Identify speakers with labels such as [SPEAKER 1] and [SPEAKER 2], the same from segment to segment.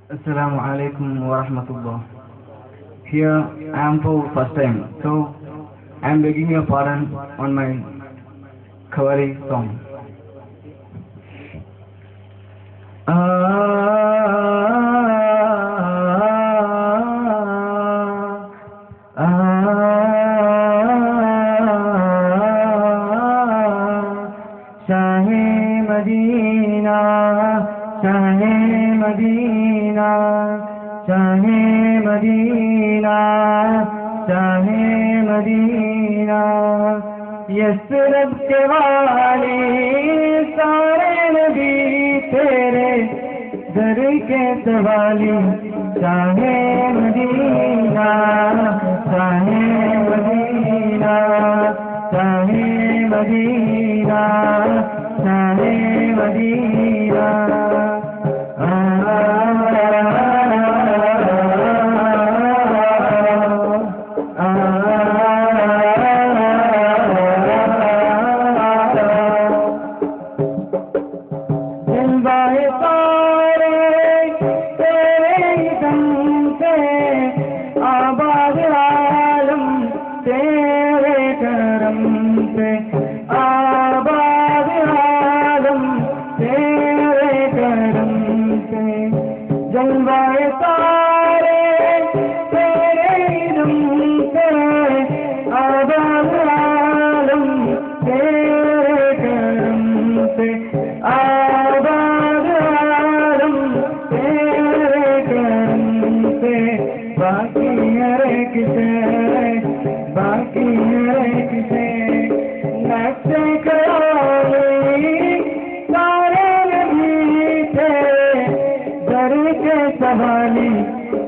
[SPEAKER 1] Assalamu alaikum wa rahmatullah. Here I am for first time, so I am begging your pardon on my Kawali song. Shahe Madina, Shahe Madina, Shahe Madina, Shahe Madina. Yathrib के वाली सारे नबी तेरे दर के सवाली शाहे Medina, शाहे मदीना, शाहे मदीना, शाहे मदीना.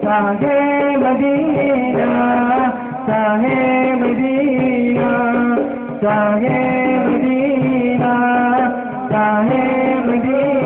[SPEAKER 1] शाहे मदीना, शाहे मदीना, शाहे मदीना, शाहे मदीना.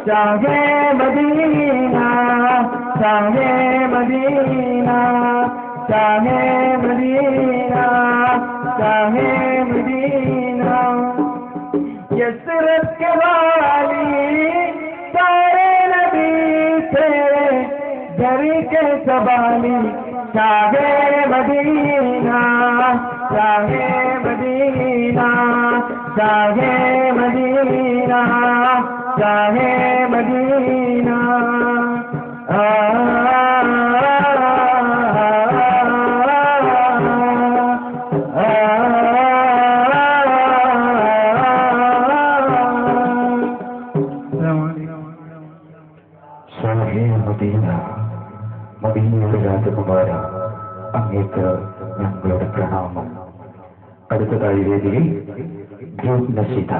[SPEAKER 1] शाहे मदीना, शाहे मदीना, शाहे मदीना, शाहे मदीना. यसरब के वाली सारे नबी तेरे दर के सवाली शाहे मदीना, शाहे मदीना, शाहे मदीना, चाहे मदीना
[SPEAKER 2] മദീനയുടെ രാജകുമാര, അങ്ങേക്ക് ഞങ്ങളുടെ പ്രണാമം. അടുത്തതായി വേദിയിൽ ഗ്രൂപ്പ് നശിത.